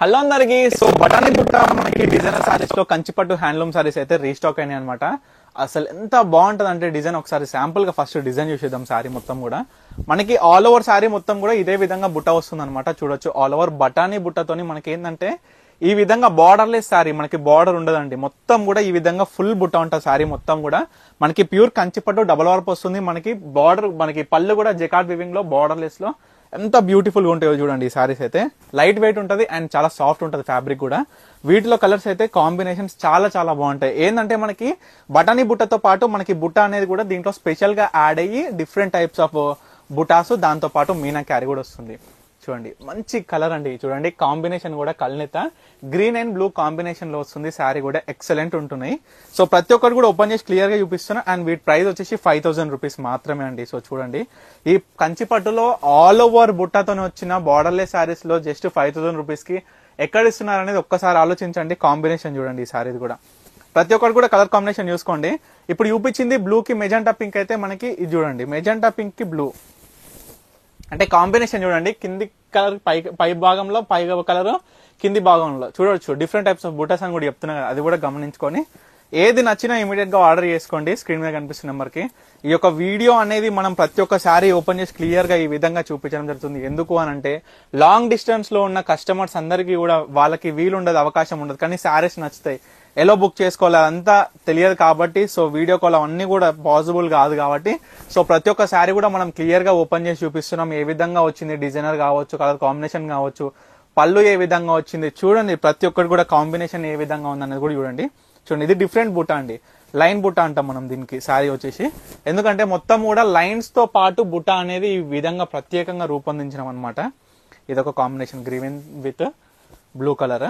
Hello అందరికి. So బటానీ బుట్ట మనకి డిజైనర్ సారీస్ లో కంచిపట్టు హ్యాండ్లూమ్ సారీస్ అయితే రీస్టాక్ అయినాయి అనమాట. అసలు ఎంత బాగుంటది అంటే డిజైన్ ఒకసారి శాంపుల్ గా ఫస్ట్ డిజైన్ చూసేద్దాం. సారీ మొత్తం కూడా మనకి ఆల్ ఓవర్ సారీ మొత్తం కూడా ఇదే విధంగా బుట్ట వస్తుంది అనమాట. చూడొచ్చు ఆల్ ఓవర్ బటానీ బుట్టతోని మనకి ఏంటంటే ఈ విధంగా బార్డర్లెస్ సారీ, మనకి బార్డర్ ఉండదండి. మొత్తం కూడా ఈ విధంగా ఫుల్ బుట్ట ఉంటుంది సారీ మొత్తం కూడా. మనకి ప్యూర్ కంచిపట్టు డబల్ వార్ప్ వస్తుంది. మనకి బార్డర్, మనకి పళ్ళు కూడా జకార్డ్ వివింగ్ లో బార్డర్లెస్ లో ఎంత బ్యూటిఫుల్ గా ఉంటాయో చూడండి. ఈ సారీస్ అయితే లైట్ వెయిట్ ఉంటది అండ్ చాలా సాఫ్ట్ ఉంటది ఫ్యాబ్రిక్ కూడా. వీటిలో కలర్స్ అయితే కాంబినేషన్స్ చాలా చాలా బాగుంటాయి. ఏంటంటే మనకి బటానీ బుట్టతో పాటు మనకి బుట్ట అనేది కూడా దీంట్లో స్పెషల్ గా యాడ్ అయ్యి డిఫరెంట్ టైప్స్ ఆఫ్ బుటాస్, దాంతో పాటు మీనా క్యారీ కూడా వస్తుంది. చూడండి మంచి కలర్ అండి. చూడండి కాంబినేషన్ కూడా కల్నేత గ్రీన్ అండ్ బ్లూ కాంబినేషన్ లో వస్తుంది. శారీ కూడా ఎక్సలెంట్ ఉంటున్నాయి. సో ప్రతి ఒక్కరు కూడా ఓపెన్ చేసి క్లియర్ గా చూపిస్తున్నా. అండ్ వీటి ప్రైస్ వచ్చేసి 5000 రూపీస్ మాత్రమే అండి. సో చూడండి ఈ కంచిపట్టులో ఆల్ ఓవర్ బుట్టతో వచ్చిన బార్డర్లెస్ శారీస్ లో జస్ట్ 5000 రూపీస్ కి ఎక్కడ ఇస్తున్నారు అనేది ఒక్కసారి ఆలోచించండి. కాంబినేషన్ చూడండి ఈ శారీది కూడా. ప్రతి ఒక్కరు కూడా కలర్ కాంబినేషన్ చూసుకోండి. ఇప్పుడు చూపించింది బ్లూ కి మెజెంటా పింక్ అయితే మనకి ఇది చూడండి మెజెంటా పింక్ కి బ్లూ అంటే కాంబినేషన్ చూడండి. కింది కలర్ పై భాగంలో, పై కలర్ కింది భాగంలో చూడొచ్చు. డిఫరెంట్ టైప్స్ ఆఫ్ బుటాస్ అని కూడా చెప్తున్నా కదా, అది కూడా గమనించుకొని ఏది నచ్చినా ఇమీడియట్ గా ఆర్డర్ చేసుకోండి. స్క్రీన్ మీద కనిపిస్తున్న నెంబర్ కి. ఈ యొక్క వీడియో అనేది మనం ప్రతి ఒక్క శారీ ఓపెన్ చేసి క్లియర్ గా ఈ విధంగా చూపించడం జరుగుతుంది. ఎందుకు అని అంటే లాంగ్ డిస్టెన్స్ లో ఉన్న కస్టమర్స్ అందరికీ కూడా వాళ్ళకి వీలుండదు, అవకాశం ఉండదు. కానీ శారీస్ నచ్చుతాయి, ఎలా బుక్ చేసుకోవాలి అదంతా తెలియదు కాబట్టి, సో వీడియో కాల్ అవన్నీ కూడా పాసిబుల్ కాదు కాబట్టి, సో ప్రతి ఒక్క శారీ కూడా మనం క్లియర్ గా ఓపెన్ చేసి చూపిస్తున్నాం. ఏ విధంగా వచ్చింది, డిజైనర్ కావచ్చు, కలర్ కాంబినేషన్ కావచ్చు, పళ్ళు ఏ విధంగా వచ్చింది చూడండి. ప్రతి ఒక్కటి కూడా కాంబినేషన్ ఏ విధంగా ఉంది అనేది కూడా చూడండి. చూడండి ఇది డిఫరెంట్ బుట్ట అండి, లైన్ బుట్ట అంటాం మనం దీనికి శారీ వచ్చేసి. ఎందుకంటే మొత్తం కూడా లైన్స్ తో పాటు బుట్ట అనేది ఈ విధంగా ప్రత్యేకంగా రూపొందించినాం అనమాట. ఇదొక combination green with blue colour.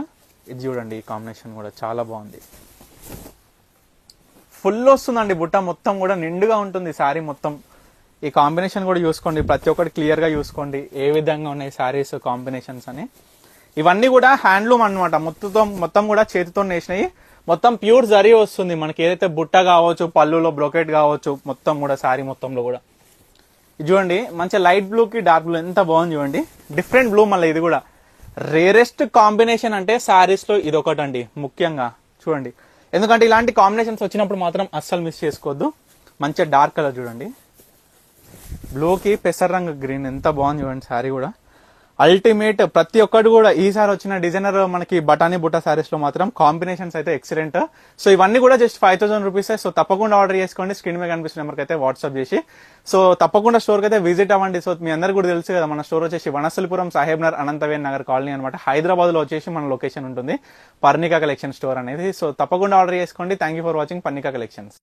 ఇది చూడండి ఈ కాంబినేషన్ కూడా చాలా బాగుంది. ఫుల్ వస్తుందండి బుట్ట మొత్తం కూడా నిండుగా ఉంటుంది శారీ మొత్తం. ఈ కాంబినేషన్ కూడా చూసుకోండి, ప్రతి ఒక్కటి క్లియర్ గా చూసుకోండి ఏ విధంగా ఉన్నాయి శారీస్ కాంబినేషన్స్ అని. ఇవన్నీ కూడా హ్యాండ్లూమ్ అనమాట. మొత్తం కూడా చేతితో నేసినాయి. మొత్తం ప్యూర్ జరీ వస్తుంది మనకి. ఏదైతే బుట్ట కావచ్చు, పళ్ళులో బ్రొకెట్ కావచ్చు, మొత్తం కూడా శారీ మొత్తంలో కూడా ఇది చూడండి. మంచి లైట్ బ్లూ కి డార్క్ బ్లూ ఎంత బాగుంది చూడండి. డిఫరెంట్ బ్లూ మళ్ళీ ఇది కూడా. రేరెస్ట్ కాంబినేషన్ అంటే శారీస్ లో ఇది ఒకటండి ముఖ్యంగా చూడండి. ఎందుకంటే ఇలాంటి కాంబినేషన్స్ వచ్చినప్పుడు మాత్రం అస్సలు మిస్ చేసుకోవద్దు. మంచిగా డార్క్ కలర్ చూడండి, బ్లూకి పెసర్ రంగు గ్రీన్ ఎంత బాగుంది చూడండి. శారీ కూడా అల్టిమేట్. ప్రతి ఒక్కటి కూడా ఈసారి వచ్చిన డిజైనర్ మనకి బటానీ బుట్ట శారీస్ లో మాత్రం కాంబినేషన్స్ అయితే ఎక్సలెంట్. సో ఇవన్నీ కూడా జస్ట్ 5000 రూపీస్. సో తప్పకుండా ఆర్డర్ చేసుకోండి. స్క్రీన్ మీద కనిపిస్తున్న నెంబర్కి అయితే వాట్సాప్ చేసి, సో తప్పకుండా స్టోర్ కి అయితే విజిట్ అవ్వండి. సో మీ అందరు కూడా తెలుసు కదా, మన స్టోర్ వచ్చేసి వనస్థలిపురం సాహెబ్నగర్ అనంతవేన్ నగర్ కాలనీ అనమాట. హైదరాబాద్ లో వచ్చేసి మన లొకేషన్ ఉంటుంది పర్ణికా కలెక్షన్ స్టోర్ అనేది. సో తప్పకుండా ఆర్డర్ చేసుకోండి. Thank you for watching Parnika collections.